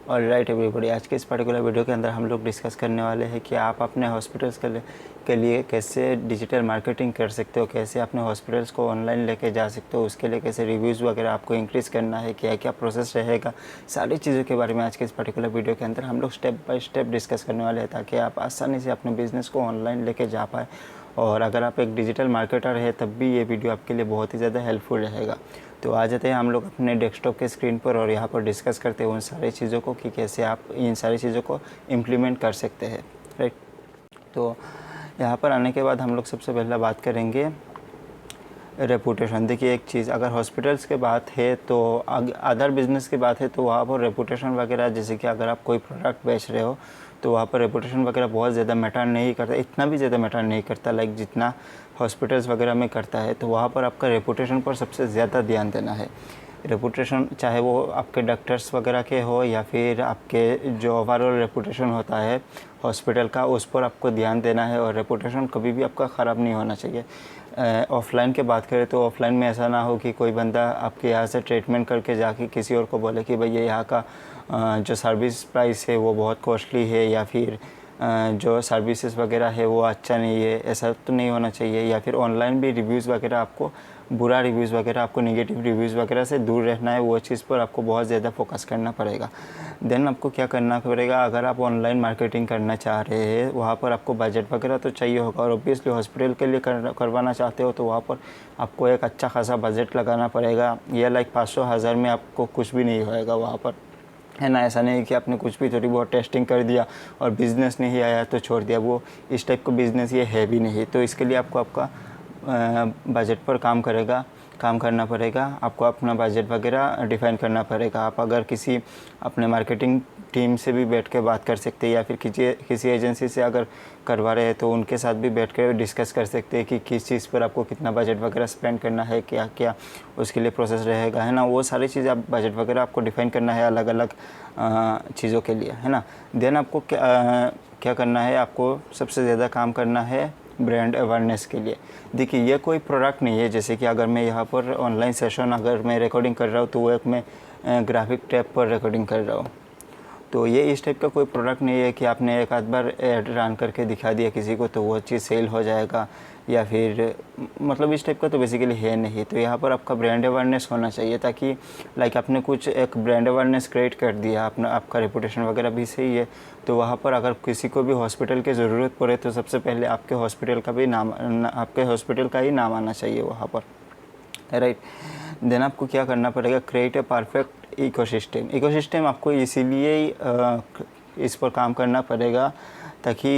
और right everybody, आज के इस पर्टिकुलर वीडियो के अंदर हम लोग डिस्कस करने वाले हैं कि आप अपने हॉस्पिटल्स के लिए कैसे डिजिटल मार्केटिंग कर सकते हो, कैसे अपने हॉस्पिटल्स को ऑनलाइन लेके जा सकते हो, उसके लिए कैसे रिव्यूज़ वगैरह आपको इंक्रीज़ करना है, क्या क्या प्रोसेस रहेगा, सारी चीज़ों के बारे में आज के इस पर्टिकुलर वीडियो के अंदर हम लोग स्टेप बाय स्टेप डिस्कस करने वाले हैं, ताकि आप आसानी से अपने बिज़नेस को ऑनलाइन लेके जा पाए। और अगर आप एक डिजिटल मार्केटर है तब भी ये वीडियो आपके लिए बहुत ही ज़्यादा हेल्पफुल रहेगा। तो आ जाते हैं हम लोग अपने डेस्कटॉप के स्क्रीन पर और यहाँ पर डिस्कस करते हैं उन सारी चीज़ों को कि कैसे आप इन सारी चीज़ों को इम्प्लीमेंट कर सकते हैं, राइट। तो यहाँ पर आने के बाद हम लोग सबसे पहला बात करेंगे रेपुटेशन। देखिए, एक चीज़, अगर हॉस्पिटल्स की बात है तो अदर बिजनेस की बात है तो वहाँ पर रेपुटेशन वगैरह, जैसे कि अगर आप कोई प्रोडक्ट बेच रहे हो तो वहाँ पर रेपुटेशन वगैरह बहुत ज़्यादा मैटर नहीं करता, इतना भी ज़्यादा मैटर नहीं करता लाइक जितना हॉस्पिटल्स वगैरह में करता है। तो वहाँ पर आपका रेपुटेशन पर सबसे ज़्यादा ध्यान देना है। रेपुटेशन चाहे वो आपके डॉक्टर्स वगैरह के हो या फिर आपके जो ओवरऑल रेपुटेशन होता है हॉस्पिटल का, उस पर आपको ध्यान देना है। और रेपुटेशन कभी भी आपका ख़राब नहीं होना चाहिए। ऑफ़लाइन की बात करें तो ऑफ़लाइन में ऐसा ना हो कि कोई बंदा आपके यहाँ से ट्रीटमेंट करके जाके किसी और को बोले कि भैया यहाँ का जो सर्विस प्राइस है वो बहुत कॉस्टली है, या फिर जो सर्विसेज वगैरह है वो अच्छा नहीं है। ऐसा तो नहीं होना चाहिए। या फिर ऑनलाइन भी रिव्यूज़ वगैरह, आपको बुरा रिव्यूज़ वगैरह, आपको नेगेटिव रिव्यूज़ वगैरह से दूर रहना है। वो चीज़ पर आपको बहुत ज़्यादा फोकस करना पड़ेगा। देन आपको क्या करना पड़ेगा, अगर आप ऑनलाइन मार्केटिंग करना चाह रहे हैं वहाँ पर आपको बजट वगैरह तो चाहिए होगा। और ऑब्वियसली हॉस्पिटल के लिए करवाना चाहते हो तो वहाँ पर आपको एक अच्छा खासा बजट लगाना पड़ेगा। ये लाइक 500-1000 में आपको कुछ भी नहीं होएगा वहाँ पर, है ना। ऐसा नहीं कि आपने कुछ भी थोड़ी बहुत टेस्टिंग कर दिया और बिज़नेस नहीं आया तो छोड़ दिया। वो इस टाइप का बिज़नेस ये है भी नहीं। तो इसके लिए आपको आपका बजट पर काम करना पड़ेगा। आपको अपना बजट वगैरह डिफ़ाइन करना पड़ेगा। आप अगर किसी अपने मार्केटिंग टीम से भी बैठ के बात कर सकते हैं, या फिर किसी एजेंसी से अगर करवा रहे हैं तो उनके साथ भी बैठ कर डिस्कस कर सकते हैं कि किस चीज़ पर आपको कितना बजट वगैरह स्पेंड करना है, क्या क्या उसके लिए प्रोसेस रहेगा, है ना। वो सारी चीज़ें आप बजट वगैरह आपको डिफ़ाइन करना है अलग अलग चीज़ों के लिए, है ना। देन आपको क्या करना है, आपको सबसे ज़्यादा काम करना है ब्रांड अवेयरनेस के लिए। देखिए, ये कोई प्रोडक्ट नहीं है। जैसे कि अगर मैं यहाँ पर ऑनलाइन सेशन अगर मैं रिकॉर्डिंग कर रहा हूँ तो वो एक मैं ग्राफिक टैब पर रिकॉर्डिंग कर रहा हूँ। तो ये इस टाइप का कोई प्रोडक्ट नहीं है कि आपने एक आध बार ऐड रन करके दिखा दिया किसी को तो वो चीज़ सेल हो जाएगा, या फिर मतलब इस टाइप का तो बेसिकली है नहीं। तो यहाँ पर आपका ब्रांड अवेयरनेस होना चाहिए, ताकि लाइक आपने कुछ एक ब्रांड अवेयरनेस क्रिएट कर दिया, अपना आपका रेपुटेशन वगैरह भी सही है, तो वहाँ पर अगर किसी को भी हॉस्पिटल की ज़रूरत पड़े तो सबसे पहले आपके हॉस्पिटल का भी नाम, आपके हॉस्पिटल का ही नाम आना चाहिए वहाँ पर, राइट। देन आपको क्या करना पड़ेगा, क्रिएट ए परफेक्ट इकोसिस्टम आपको इसीलिए इस पर काम करना पड़ेगा ताकि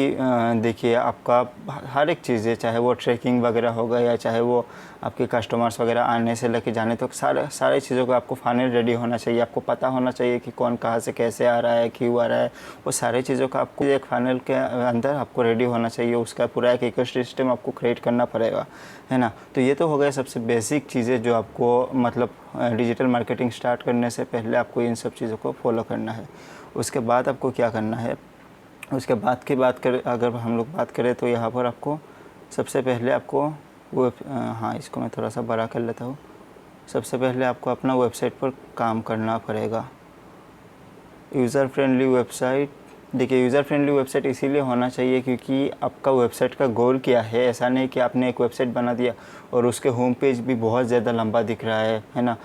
देखिए आपका हर एक चीज़ है, चाहे वो ट्रैकिंग वगैरह होगा या चाहे वो आपके कस्टमर्स वगैरह आने से लेके जाने तक सारे चीज़ों का आपको फाइनल रेडी होना चाहिए। आपको पता होना चाहिए कि कौन कहाँ से कैसे आ रहा है, क्यों आ रहा है, वो सारी चीज़ों का आपको एक फाइनल के अंदर आपको रेडी होना चाहिए। उसका पूरा एक इकोसिस्टम आपको क्रिएट करना पड़ेगा, है ना। तो ये तो हो गया सबसे बेसिक चीज़ें जो आपको मतलब डिजिटल मार्केटिंग स्टार्ट करने से पहले आपको इन सब चीज़ों को फॉलो करना है। उसके बाद आपको क्या करना है, उसके बाद की बात करें, अगर हम लोग बात करें तो यहाँ पर आपको सबसे पहले आपको हाँ, इसको मैं थोड़ा सा बड़ा कर लेता हूँ। सबसे पहले आपको अपना वेबसाइट पर काम करना पड़ेगा। यूज़र फ्रेंडली वेबसाइट, देखिए यूज़र फ्रेंडली वेबसाइट इसीलिए होना चाहिए क्योंकि आपका वेबसाइट का गोल क्या है। ऐसा नहीं कि आपने एक वेबसाइट बना दिया और उसके होम पेज भी बहुत ज़्यादा लंबा दिख रहा है ना।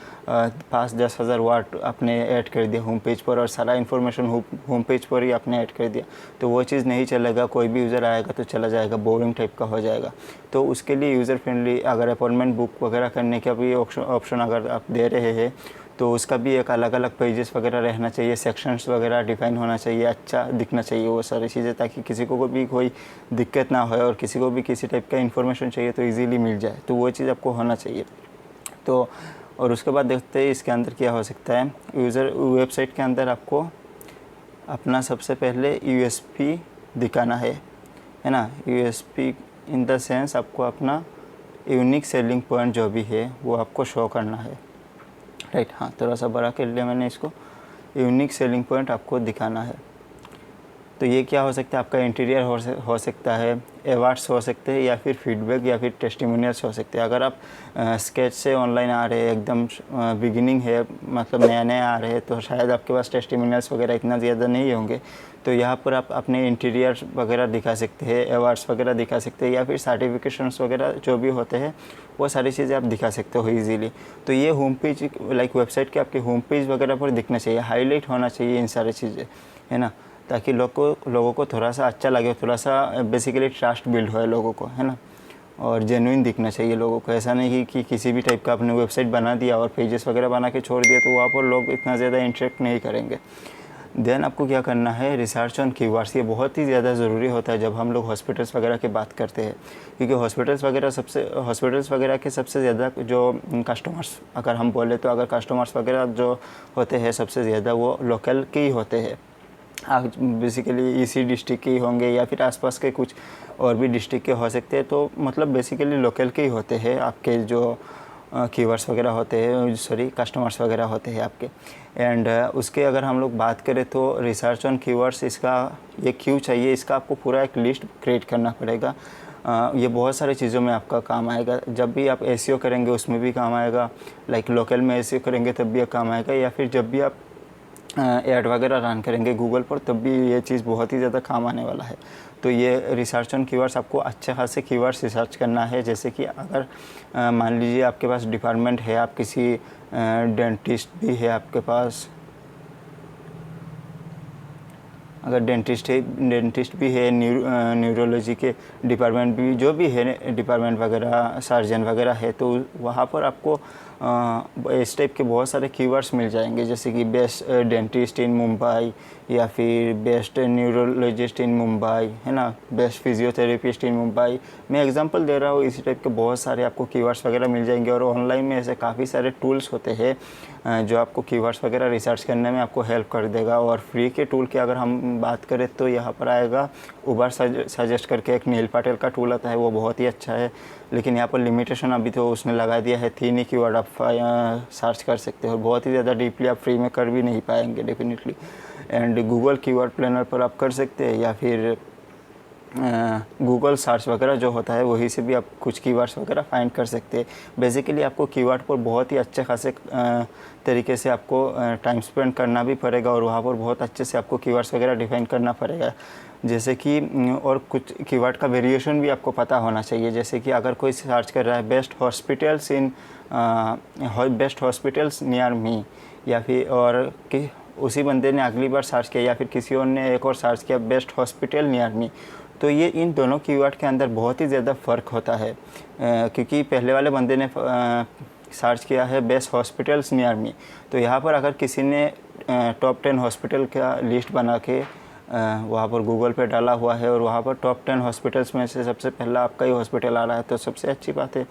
5-10 हज़ार वर्ड आपने ऐड कर दिया होम पेज पर और सारा इन्फॉर्मेशन होम पेज पर ही आपने ऐड कर दिया, तो वो चीज़ नहीं चलेगा। कोई भी यूज़र आएगा तो चला जाएगा, बोरिंग टाइप का हो जाएगा। तो उसके लिए यूज़र फ्रेंडली अगर अपॉइंटमेंट बुक वगैरह करने का भी ऑप्शन अगर आप दे रहे हैं तो उसका भी एक अलग अलग पेजेस वगैरह रहना चाहिए, सेक्शंस वगैरह डिफाइन होना चाहिए, अच्छा दिखना चाहिए वो सारी चीज़ें, ताकि किसी को भी कोई दिक्कत ना हो और किसी को भी किसी टाइप का इन्फॉर्मेशन चाहिए तो इजीली मिल जाए। तो वो चीज़ आपको होना चाहिए। तो और उसके बाद देखते हैं इसके अंदर क्या हो सकता है। यूज़र वेबसाइट के अंदर आपको अपना सबसे पहले यूएसपी दिखाना है ना। यूएसपी इन द सेंस आपको अपना यूनिक सेलिंग पॉइंट जो भी है वो आपको शो करना है, राइट। हाँ, थोड़ा सा बड़ा कर लिया मैंने इसको। यूनिक सेलिंग पॉइंट आपको दिखाना है। तो तो ये क्या हो सकता है, आपका इंटीरियर हो सकता है, अवार्ड्स हो सकते हैं, या फिर फीडबैक या फिर टेस्टिमोनियल्स हो सकते हैं। अगर आप स्केच से ऑनलाइन आ रहे हैं, एकदम बिगिनिंग है, मतलब नया नया आ रहे हैं, तो शायद आपके पास टेस्टिमोनियल्स वगैरह इतना ज़्यादा नहीं होंगे। तो यहाँ पर आप अपने इंटीरियर वगैरह दिखा सकते हैं, अवार्ड्स वगैरह दिखा सकते हैं, या फिर सर्टिफिकेशंस वगैरह जो भी होते हैं वो सारी चीज़ें आप दिखा सकते हो ईजीली। तो ये होम पेज, लाइक वेबसाइट के आपके होम पेज वगैरह पर दिखना चाहिए, हाईलाइट होना चाहिए इन सारी चीज़ें, है ना, ताकि लोगों को थोड़ा सा अच्छा लगे, थोड़ा सा बेसिकली ट्रस्ट बिल्ड हो लोगों को, है ना। और जेन्युइन दिखना चाहिए लोगों को। ऐसा नहीं कि किसी भी टाइप का आपने वेबसाइट बना दिया और पेजेस वगैरह बना के छोड़ दिया, तो वहाँ पर लोग इतना ज़्यादा इंटरेक्ट नहीं करेंगे। देन आपको क्या करना है, रिसर्च ऑन कीवर्ड्स। ये बहुत ही ज़्यादा ज़रूरी होता है जब हम लोग हॉस्पिटल्स वगैरह की बात करते हैं, क्योंकि हॉस्पिटल्स वगैरह के सबसे ज़्यादा जो कस्टमर्स, अगर हम बोले तो अगर कस्टमर्स वगैरह जो होते हैं सबसे ज़्यादा वो लोकल के ही होते हैं। बेसिकली इसी डिस्ट्रिक्ट के ही होंगे या फिर आसपास के कुछ और भी डिस्ट्रिक्ट के हो सकते हैं, तो मतलब बेसिकली लोकल के ही होते हैं आपके जो कीवर्ड्स वगैरह होते हैं, सॉरी कस्टमर्स वगैरह होते हैं आपके। एंड उसके अगर हम लोग बात करें तो रिसर्च ऑन कीवर्ड्स, इसका ये क्यों चाहिए, इसका आपको पूरा एक लिस्ट क्रिएट करना पड़ेगा। ये बहुत सारी चीज़ों में आपका काम आएगा। जब भी आप एसईओ करेंगे उसमें भी काम आएगा, लाइक लोकल में एसईओ करेंगे तब भी काम आएगा, या फिर जब भी आप ऐड वगैरह रन करेंगे गूगल पर तब भी ये चीज़ बहुत ही ज़्यादा काम आने वाला है। तो ये रिसर्च ऑन कीवर्ड्स, आपको अच्छे खासे कीवर्ड्स रिसर्च करना है। जैसे कि अगर मान लीजिए आपके पास डिपार्टमेंट है, आप किसी डेंटिस्ट भी है आपके पास, अगर डेंटिस्ट भी है, न्यूरोलॉजी के डिपार्टमेंट भी जो भी है डिपार्टमेंट वगैरह, सर्जन वगैरह है, तो वहाँ पर आपको इस टाइप के बहुत सारे कीवर्ड्स मिल जाएंगे। जैसे कि बेस्ट डेंटिस्ट इन मुंबई, या फिर बेस्ट न्यूरोलॉजिस्ट इन मुंबई, है ना, बेस्ट फिजियोथेरेपिस्ट इन मुंबई। मैं एग्जांपल दे रहा हूँ, इसी टाइप के बहुत सारे आपको कीवर्ड्स वगैरह मिल जाएंगे। और ऑनलाइन में ऐसे काफ़ी सारे टूल्स होते हैं जो आपको कीवर्ड्स वगैरह रिसर्च करने में आपको हेल्प कर देगा। और फ्री के टूल की अगर हम बात करें तो यहाँ पर आएगा उबर सजेस्ट करके एक नील पाटिल का टूल आता है, वो बहुत ही अच्छा है। लेकिन यहाँ पर लिमिटेशन अभी तो उसने लगा दिया है, 3 ही कीवर्ड आप सर्च कर सकते हो, बहुत ही ज़्यादा डीपली आप फ्री में कर भी नहीं पाएंगे definitely. And Google keyword planner पर आप कर सकते हैं, या फिर गूगल सर्च वगैरह जो होता है वहीं से भी आप कुछ कीवर्ड्स वगैरह फाइंड कर सकते हैं। बेसिकली आपको कीवर्ड पर बहुत ही अच्छे खासे तरीके से आपको टाइम स्पेंड करना भी पड़ेगा, और वहाँ पर बहुत अच्छे से आपको कीवर्ड्स वगैरह डिफाइन करना पड़ेगा। जैसे कि और कुछ कीवर्ड का वेरिएशन भी आपको पता होना चाहिए। जैसे कि अगर कोई सर्च कर रहा है बेस्ट हॉस्पिटल्स नियर मी, या फिर और कि उसी बंदे ने अगली बार सर्च किया, या फिर किसी और ने एक और सर्च किया बेस्ट हॉस्पिटल नियर मी, तो ये इन दोनों कीवर्ड के अंदर बहुत ही ज़्यादा फ़र्क होता है। क्योंकि पहले वाले बंदे ने सर्च किया है बेस्ट हॉस्पिटल्स नियर मी, तो यहाँ पर अगर किसी ने टॉप 10 हॉस्पिटल का लिस्ट बना के वहाँ पर गूगल पे डाला हुआ है, और वहाँ पर टॉप 10 हॉस्पिटल्स में से सबसे पहला आपका ही हॉस्पिटल आ रहा है, तो सबसे अच्छी बात है।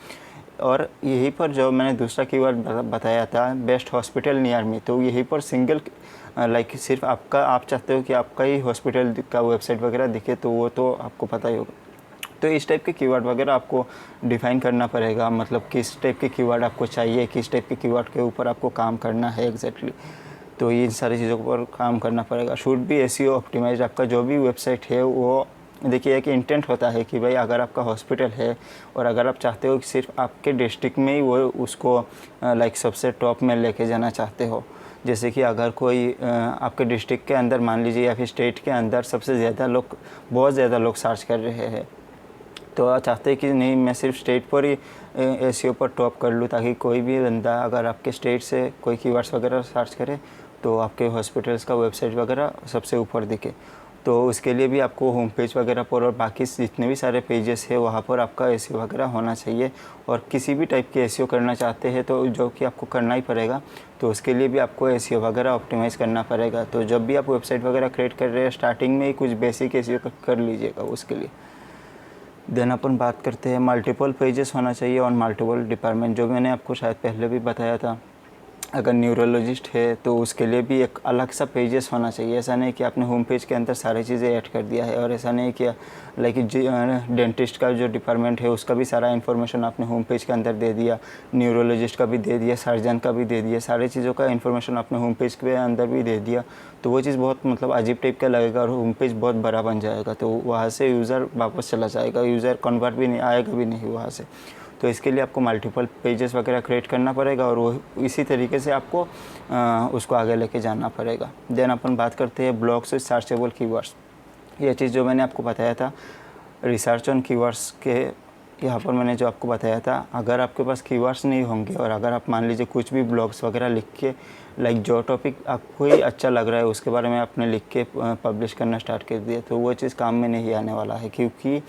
और यहीं पर जो मैंने दूसरा कीवर्ड बताया था बेस्ट हॉस्पिटल नियर मी, तो यहीं पर सिंगल लाइक सिर्फ आप चाहते हो कि आपका ही हॉस्पिटल का वेबसाइट वगैरह दिखे, तो वो तो आपको पता ही होगा। तो इस टाइप के कीवर्ड वगैरह आपको डिफ़ाइन करना पड़ेगा, मतलब किस टाइप के कीवर्ड आपको चाहिए, किस टाइप के कीवर्ड के ऊपर आपको काम करना है एग्जैक्टली। तो इन सारी चीज़ों पर काम करना पड़ेगा। शुड भी एसईओ ऑप्टिमाइज, आपका जो भी वेबसाइट है वो देखिए एक इंटेंट होता है कि भाई अगर आपका हॉस्पिटल है और अगर आप चाहते हो कि सिर्फ आपके डिस्ट्रिक्ट में ही वो उसको लाइक सबसे टॉप में लेके जाना चाहते हो, जैसे कि अगर कोई आपके डिस्ट्रिक्ट के अंदर मान लीजिए या फिर स्टेट के अंदर सबसे ज़्यादा लोग, बहुत ज़्यादा लोग सर्च कर रहे हैं, तो आप चाहते हैं कि नहीं मैं सिर्फ स्टेट पर ही एसईओ पर टॉप कर लूँ, ताकि कोई भी बंदा अगर आपके स्टेट से कोई कीवर्ड्स वगैरह सर्च करे तो आपके हॉस्पिटल्स का वेबसाइट वगैरह सबसे ऊपर दिखे। तो उसके लिए भी आपको होम पेज वगैरह पर और बाकी जितने भी सारे पेजेस है वहाँ पर आपका एसईओ वगैरह होना चाहिए। और किसी भी टाइप के एसईओ करना चाहते हैं तो जो कि आपको करना ही पड़ेगा, तो उसके लिए भी आपको एसईओ वगैरह ऑप्टिमाइज़ करना पड़ेगा। तो जब भी आप वेबसाइट वगैरह क्रिएट कर रहे हैं स्टार्टिंग में ही कुछ बेसिक एसईओ कर लीजिएगा उसके लिए। देन अपन बात करते हैं मल्टीपल पेजेस होना चाहिए और मल्टीपल डिपार्टमेंट, जो मैंने आपको शायद पहले भी बताया था अगर न्यूरोलॉजिस्ट है तो उसके लिए भी एक अलग सा पेजेस होना चाहिए। ऐसा नहीं कि आपने होम पेज के अंदर सारी चीज़ें ऐड कर दिया है, और ऐसा नहीं कि लाइक डेंटिस्ट का जो डिपार्टमेंट है उसका भी सारा इन्फॉर्मेशन आपने होम पेज के अंदर दे दिया, न्यूरोलॉजिस्ट का भी दे दिया, सर्जन का भी दे दिया, सारी चीज़ों का इन्फॉर्मेशन आपने होम पेज के अंदर भी दे दिया, तो वो चीज़ बहुत मतलब अजीब टाइप का लगेगा और होम पेज बहुत बड़ा बन जाएगा। तो वहाँ से यूज़र वापस चला जाएगा, यूज़र कन्वर्ट भी नहीं आएगा भी नहीं वहाँ से। तो इसके लिए आपको मल्टीपल पेजेस वगैरह क्रिएट करना पड़ेगा, और वो इसी तरीके से आपको उसको आगे लेके जाना पड़ेगा। देन अपन बात करते हैं ब्लॉग्स विद सर्चेबल कीवर्ड्स। ये चीज़ जो मैंने आपको बताया था रिसर्च ऑन कीवर्ड्स के, यहाँ पर मैंने जो आपको बताया था, अगर आपके पास कीवर्ड्स नहीं होंगे और अगर आप मान लीजिए कुछ भी ब्लॉग्स वगैरह लिख के लाइक जो टॉपिक आपको ही अच्छा लग रहा है उसके बारे में आपने लिख के पब्लिश करना स्टार्ट कर दिया, तो वो चीज़ काम में नहीं आने वाला है, क्योंकि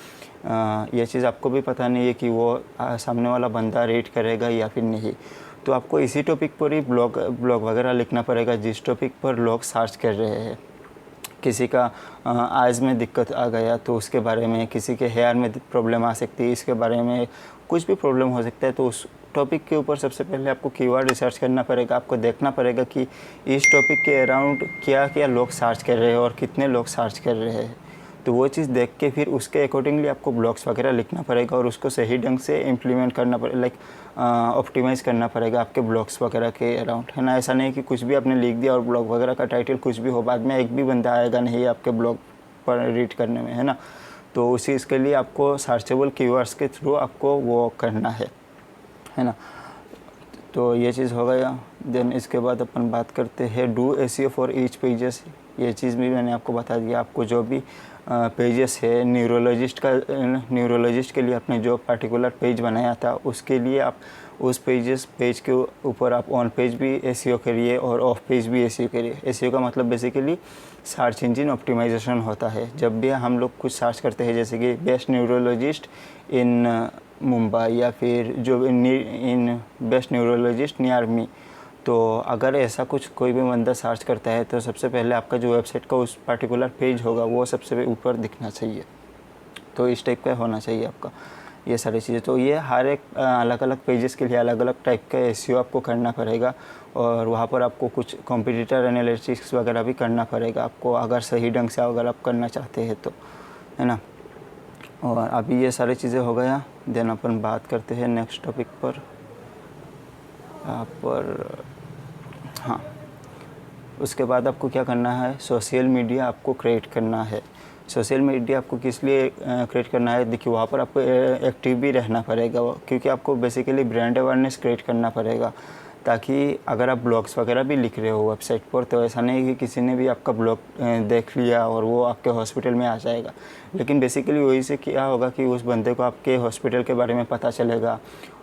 ये चीज़ आपको भी पता नहीं है कि वो सामने वाला बंदा रीड करेगा या फिर नहीं। तो आपको इसी टॉपिक पर ही ब्लॉग वगैरह लिखना पड़ेगा जिस टॉपिक पर लोग सर्च कर रहे हैं। किसी का आइज़ में दिक्कत आ गया तो उसके बारे में, किसी के हेयर में प्रॉब्लम आ सकती है इसके बारे में, कुछ भी प्रॉब्लम हो सकता है, तो उस टॉपिक के ऊपर सबसे पहले आपको कीवर्ड रिसर्च करना पड़ेगा। आपको देखना पड़ेगा कि इस टॉपिक के अराउंड क्या क्या लोग सर्च कर रहे हैं और कितने लोग सर्च कर रहे हैं। तो वो चीज़ देख के फिर उसके अकॉर्डिंगली आपको ब्लॉग्स वगैरह लिखना पड़ेगा और उसको सही ढंग से इम्प्लीमेंट करना पड़ेगा, लाइक ऑप्टिमाइज़ करना पड़ेगा आपके ब्लॉग्स वगैरह के अराउंड, है ना। ऐसा नहीं कि कुछ भी आपने लिख दिया और ब्लॉग वगैरह का टाइटल कुछ भी हो, बाद में एक भी बंदा आएगा नहीं आपके ब्लॉग पर रीड करने में, है ना। तो उसी इसके लिए आपको सर्चेबल कीवर्ड्स के थ्रू आपको वो करना है ना। तो ये चीज़ हो गया। देन इसके बाद अपन बात करते हैं do SEO for each pages. ये चीज़ भी मैंने आपको बता दिया। आपको जो भी पेजेस है न्यूरोलॉजिस्ट के लिए आपने जो पर्टिकुलर पेज बनाया था उसके लिए आप उस पेज के ऊपर आप ऑन पेज भी एसईओ करिए और ऑफ पेज भी एसईओ करिए। एसईओ का मतलब बेसिकली सर्च इंजन ऑप्टिमाइजेशन होता है। जब भी हम लोग कुछ सर्च करते हैं जैसे कि बेस्ट न्यूरोलॉजिस्ट इन मुंबई या फिर जो in best neurologist near me, तो अगर ऐसा कुछ कोई भी बंदा सर्च करता है तो सबसे पहले आपका जो वेबसाइट का उस पर्टिकुलर पेज होगा वो सबसे ऊपर दिखना चाहिए। तो इस टाइप का होना चाहिए आपका ये सारी चीज़ें। तो ये हर एक अलग अलग पेजेस के लिए अलग अलग टाइप का एसईओ आपको करना पड़ेगा, और वहाँ पर आपको कुछ कॉम्पिटिटर एनालिटिक्स वगैरह भी करना पड़ेगा आपको, अगर सही ढंग से अगर आप करना चाहते हैं तो, है ना। और अभी ये सारी चीज़ें हो गया। देन अपन बात करते हैं नेक्स्ट टॉपिक पर। यहाँ पर हाँ, उसके बाद आपको क्या करना है, सोशल मीडिया आपको क्रिएट करना है। सोशल मीडिया आपको किस लिए क्रिएट करना है, देखिए वहाँ पर आपको एक्टिव भी रहना पड़ेगा, क्योंकि आपको बेसिकली ब्रांड अवेयरनेस क्रिएट करना पड़ेगा, ताकि अगर आप ब्लॉग्स वगैरह भी लिख रहे हो वेबसाइट पर तो ऐसा नहीं कि किसी ने भी आपका ब्लॉग देख लिया और वो आपके हॉस्पिटल में आ जाएगा। लेकिन बेसिकली वही से क्या होगा कि उस बंदे को आपके हॉस्पिटल के बारे में पता चलेगा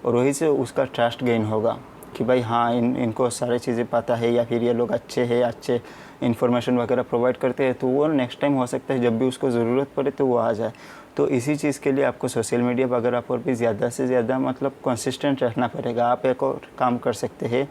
और वही से उसका ट्रस्ट गेन होगा कि भाई हाँ इनको सारी चीज़ें पता है, या फिर ये लोग अच्छे हैं, अच्छे इन्फॉर्मेशन वगैरह प्रोवाइड करते हैं, तो वो नेक्स्ट टाइम हो सकता है जब भी उसको ज़रूरत पड़े तो वो आ जाए। तो इसी चीज़ के लिए आपको सोशल मीडिया वगैरह पर भी ज़्यादा से ज़्यादा मतलब कंसिस्टेंट रहना पड़ेगा। आप एक और काम कर सकते हैं,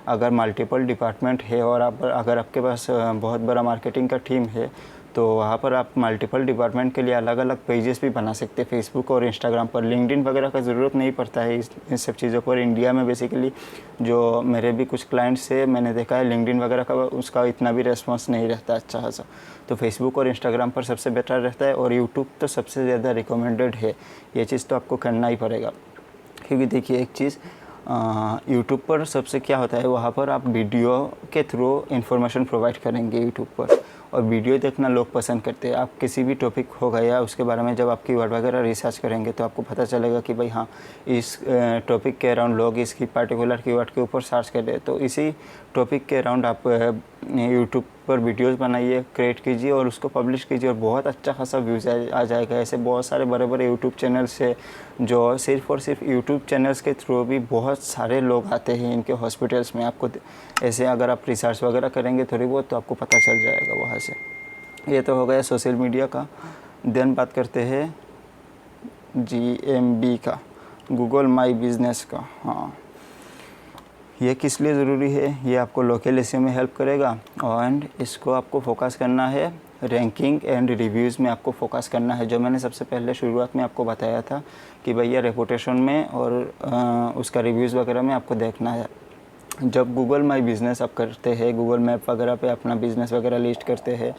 अगर मल्टीपल डिपार्टमेंट है और अगर आपके पास बहुत बड़ा मार्केटिंग का टीम है तो वहाँ पर आप मल्टीपल डिपार्टमेंट के लिए अलग अलग पेजेस भी बना सकते हैं फेसबुक और इंस्टाग्राम पर। लिंक्डइन वगैरह का ज़रूरत नहीं पड़ता है इन सब चीज़ों पर। इंडिया में बेसिकली जो मेरे भी कुछ क्लाइंट्स है मैंने देखा है लिंक्डइन वगैरह का उसका इतना भी रेस्पॉन्स नहीं रहता अच्छा खासा। तो फेसबुक और इंस्टाग्राम पर सबसे बेटर रहता है, और यूट्यूब तो सबसे ज़्यादा रिकमेंडेड है। ये चीज़ तो आपको करना ही पड़ेगा, क्योंकि देखिए एक चीज़ यूट्यूब पर सबसे क्या होता है, वहाँ पर आप वीडियो के थ्रू इन्फॉर्मेशन प्रोवाइड करेंगे यूट्यूब पर, और वीडियो देखना लोग पसंद करते हैं। आप किसी भी टॉपिक हो गया उसके बारे में जब आप कीवर्ड वगैरह रिसर्च करेंगे तो आपको पता चलेगा कि भाई हाँ इस टॉपिक के अराउंड लोग इसकी पर्टिकुलर कीवर्ड के ऊपर सर्च कर रहे हैं। तो इसी टॉपिक के अराउंड आप यूट्यूब पर वीडियोस बनाइए, क्रिएट कीजिए और उसको पब्लिश कीजिए, और बहुत अच्छा खासा व्यूज़ आ जाएगा। ऐसे बहुत सारे बड़े बड़े यूट्यूब चैनल्स है जो सिर्फ और सिर्फ यूट्यूब चैनल्स के थ्रू भी बहुत सारे लोग आते हैं इनके हॉस्पिटल्स में। आपको ऐसे अगर आप रिसर्च वगैरह करेंगे थोड़ी बहुत तो आपको पता चल जाएगा वहाँ से। ये तो हो गया सोशल मीडिया का। देन बात करते हैं GMB का, गूगल माई बिजनेस का। हाँ, ये किस लिए ज़रूरी है, ये आपको लोकल एसईओ में हेल्प करेगा, एंड इसको आपको फोकस करना है रैंकिंग एंड रिव्यूज़ में आपको फोकस करना है। जो मैंने सबसे पहले शुरुआत में आपको बताया था कि भैया रेपुटेशन में और उसका रिव्यूज़ वगैरह में आपको देखना है। जब गूगल माई बिज़नेस आप करते हैं, गूगल मैप वगैरह पे अपना बिज़नेस वगैरह लिस्ट करते हैं,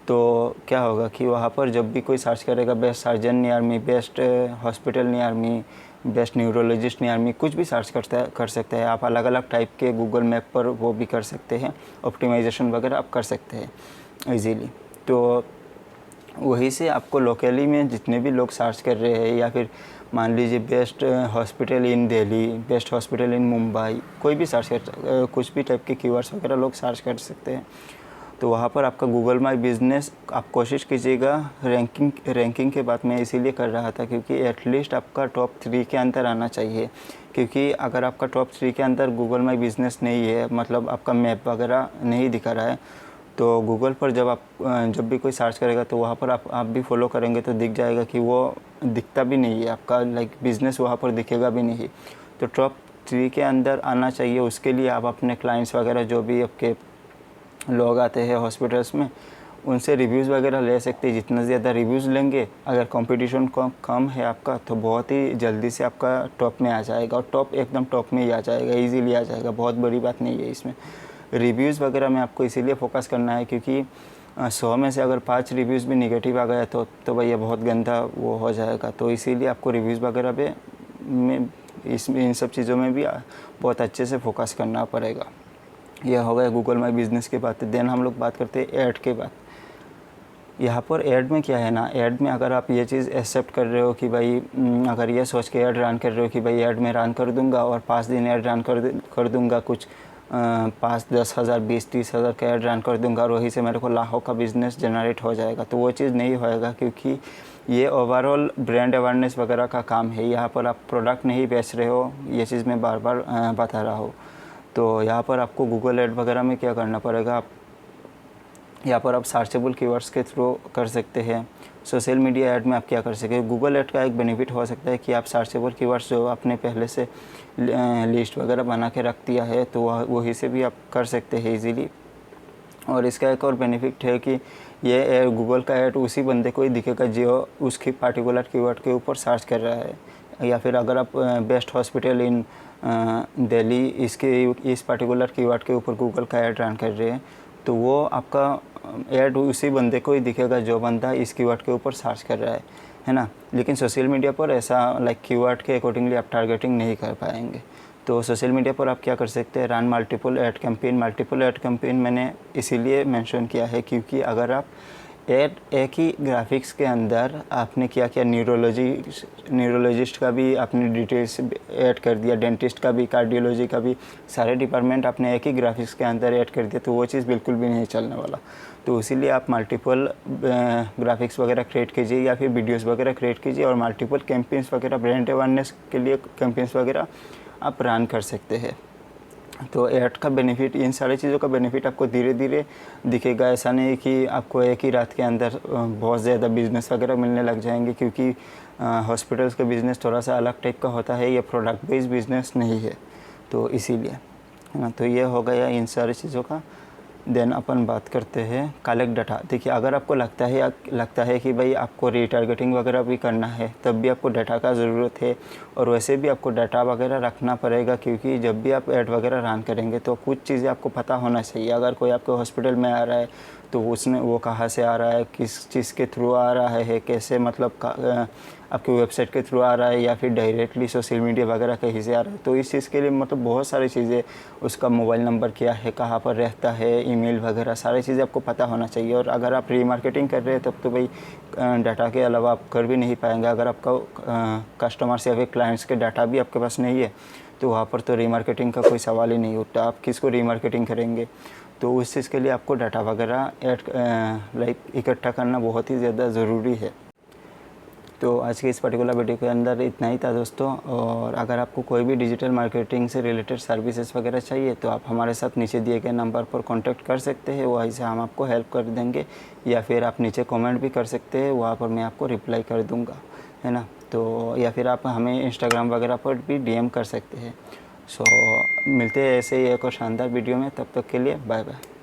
तो क्या होगा कि वहाँ पर जब भी कोई सर्च करेगा best surgeon near me, best hospital near me, best neurologist near me, कुछ भी सर्च कर सकते हैं आप। अलग अलग टाइप के गूगल मैप पर वो भी कर सकते हैं, ऑप्टिमाइजेशन वगैरह आप कर सकते हैं ईजीली। तो वहीं से आपको लोकली में जितने भी लोग सर्च कर रहे हैं, या फिर मान लीजिए best hospital in Delhi, best hospital in Mumbai, कोई भी सर्च कर कुछ भी टाइप के कीवर्ड्स वगैरह लोग सर्च कर सकते हैं। तो वहाँ पर आपका गूगल माई बिज़नेस आप कोशिश कीजिएगा। रैंकिंग के बात मैं इसीलिए कर रहा था क्योंकि एटलीस्ट आपका टॉप 3 के अंदर आना चाहिए। क्योंकि अगर आपका टॉप 3 के अंदर गूगल माई बिज़नेस नहीं है, मतलब आपका मैप वगैरह नहीं दिखा रहा है, तो गूगल पर जब भी कोई सर्च करेगा तो वहाँ पर आप भी फॉलो करेंगे तो दिख जाएगा कि वो दिखता भी नहीं है, आपका बिज़नेस वहाँ पर दिखेगा भी नहीं। तो टॉप 3 के अंदर आना चाहिए। उसके लिए आप अपने क्लाइंट्स वगैरह जो भी आपके लोग आते हैं हॉस्पिटल्स में, उनसे रिव्यूज़ वगैरह ले सकते हैं। जितना ज़्यादा रिव्यूज़ लेंगे, अगर कंपटीशन कम है आपका, तो बहुत ही जल्दी से आपका टॉप में आ जाएगा, और टॉप एकदम टॉप में ही आ जाएगा, इजीली आ जाएगा। बहुत बड़ी बात नहीं है इसमें। रिव्यूज़ वगैरह में आपको इसीलिए फोकस करना है क्योंकि 100 में से अगर 5 रिव्यूज़ भी निगेटिव आ गया तो भैया बहुत गंदा वो हो जाएगा। तो इसीलिए आपको रिव्यूज़ वगैरह पे में इन सब चीज़ों में भी बहुत अच्छे से फोकस करना पड़ेगा। यह हो गया गूगल माई बिज़नेस की बात। देन हम लोग बात करते हैं ऐड के बाद। यहाँ पर ऐड में क्या है ना, ऐड में अगर आप ये चीज़ एक्सेप्ट कर रहे हो कि भाई अगर ये सोच के ऐड रन कर रहे हो कि भाई ऐड में रन कर दूंगा और 5 दिन ऐड रन कर दूंगा, कुछ 5-10 हज़ार 20-30 हज़ार का ऐड रन कर दूंगा और वहीं से मेरे को लाखों का बिज़नेस जनरेट हो जाएगा, तो वो चीज़ नहीं होएगा। क्योंकि ये ओवरऑल ब्रांड अवेयरनेस वगैरह का काम है। यहाँ पर आप प्रोडक्ट नहीं बेच रहे हो, ये चीज़ मैं बार बार बता रहा हूँ। तो यहाँ पर आपको गूगल ऐड वगैरह में क्या करना पड़ेगा, आप यहाँ पर आप सर्चेबल कीवर्ड्स के थ्रू कर सकते हैं। सोशल मीडिया ऐड में आप क्या कर सकते हैं, गूगल ऐड का एक बेनिफिट हो सकता है कि आप सर्चेबल कीवर्ड्स जो आपने पहले से लिस्ट वगैरह बना के रख दिया है, तो वही से भी आप कर सकते हैं इजीली। और इसका एक और बेनिफिट है कि ये गूगल का ऐड उसी बंदे को ही दिखेगा जो उसकी पार्टिकुलर कीवर्ड के ऊपर सर्च कर रहा है। या फिर अगर आप बेस्ट हॉस्पिटल इन दिल्ली इस पार्टिकुलर कीवर्ड के ऊपर गूगल का ऐड रन कर रहे हैं, तो वो आपका ऐड उसी बंदे को ही दिखेगा जो बंदा इस कीवर्ड के ऊपर सर्च कर रहा है ना। लेकिन सोशल मीडिया पर ऐसा कीवर्ड के अकॉर्डिंगली आप टारगेटिंग नहीं कर पाएंगे। तो सोशल मीडिया पर आप क्या कर सकते हैं, run multiple add campaign. Multiple add campaign मैंने इसीलिए मेंशन किया है क्योंकि अगर आप एक ही ग्राफिक्स के अंदर आपने क्या किया, न्यूरोलॉजिस्ट का भी आपने डिटेल्स ऐड कर दिया, डेंटिस्ट का भी, कार्डियोलॉजी का भी, सारे डिपार्टमेंट आपने एक ही ग्राफिक्स के अंदर ऐड कर दिया, तो वो चीज़ बिल्कुल भी नहीं चलने वाला। तो इसीलिए आप मल्टीपल ग्राफिक्स वगैरह क्रिएट कीजिए या फिर वीडियोस वगैरह क्रिएट कीजिए, और मल्टीपल कैंपेन्स वगैरह, ब्रांड अवेयरनेस के लिए कैंपेन्स वगैरह आप रन कर सकते हैं। तो ऐड का बेनिफिट, इन सारी चीज़ों का बेनिफिट आपको धीरे धीरे दिखेगा। ऐसा नहीं कि आपको एक ही रात के अंदर बहुत ज़्यादा बिज़नेस वगैरह मिलने लग जाएंगे, क्योंकि हॉस्पिटल्स का बिज़नेस थोड़ा सा अलग टाइप का होता है, ये प्रोडक्ट बेस्ड बिज़नेस नहीं है, तो इसीलिए, है ना। तो ये हो गया इन सारी चीज़ों का। देन अपन बात करते हैं कलेक्ट डाटा। देखिए, अगर आपको लगता है कि भाई आपको रीटारगेटिंग वगैरह भी करना है, तब भी आपको डाटा का ज़रूरत है, और वैसे भी आपको डाटा वगैरह रखना पड़ेगा, क्योंकि जब भी आप ऐड वगैरह रन करेंगे तो कुछ चीज़ें आपको पता होना चाहिए। अगर कोई आपके हॉस्पिटल में आ रहा है तो वो कहाँ से आ रहा है, किस चीज़ के थ्रू आ रहा है, कैसे, मतलब आपकी वेबसाइट के थ्रू आ रहा है या फिर डायरेक्टली सोशल मीडिया वगैरह कहीं से आ रहा है। तो इस चीज़ के लिए मतलब बहुत सारी चीज़ें, उसका मोबाइल नंबर क्या है, कहाँ पर रहता है, ईमेल वगैरह सारी चीज़ें आपको पता होना चाहिए। और अगर आप रीमार्केटिंग कर रहे हैं तब तो भाई डाटा के अलावा आप कर भी नहीं पाएंगे। अगर आपका कस्टमर्स या फिर क्लाइंट्स के डाटा भी आपके पास नहीं है तो वहाँ पर तो रीमार्केटिंग का कोई सवाल ही नहीं उठता। आप किसको रीमार्केटिंग करेंगे? तो उस चीज़ के लिए आपको डाटा वगैरह इकट्ठा करना बहुत ही ज़्यादा ज़रूरी है। तो आज के इस पर्टिकुलर वीडियो के अंदर इतना ही था दोस्तों। और अगर आपको कोई भी डिजिटल मार्केटिंग से रिलेटेड सर्विसेज वगैरह चाहिए तो आप हमारे साथ नीचे दिए गए नंबर पर कांटेक्ट कर सकते हैं, वहीं से हम आपको हेल्प कर देंगे, या फिर आप नीचे कमेंट भी कर सकते हैं, वहाँ पर मैं आपको रिप्लाई कर दूँगा, है ना। तो या फिर आप हमें इंस्टाग्राम वगैरह पर भी DM कर सकते हैं। सो मिलते हैं ऐसे ही एक और शानदार वीडियो में, तब तक के लिए बाय बाय।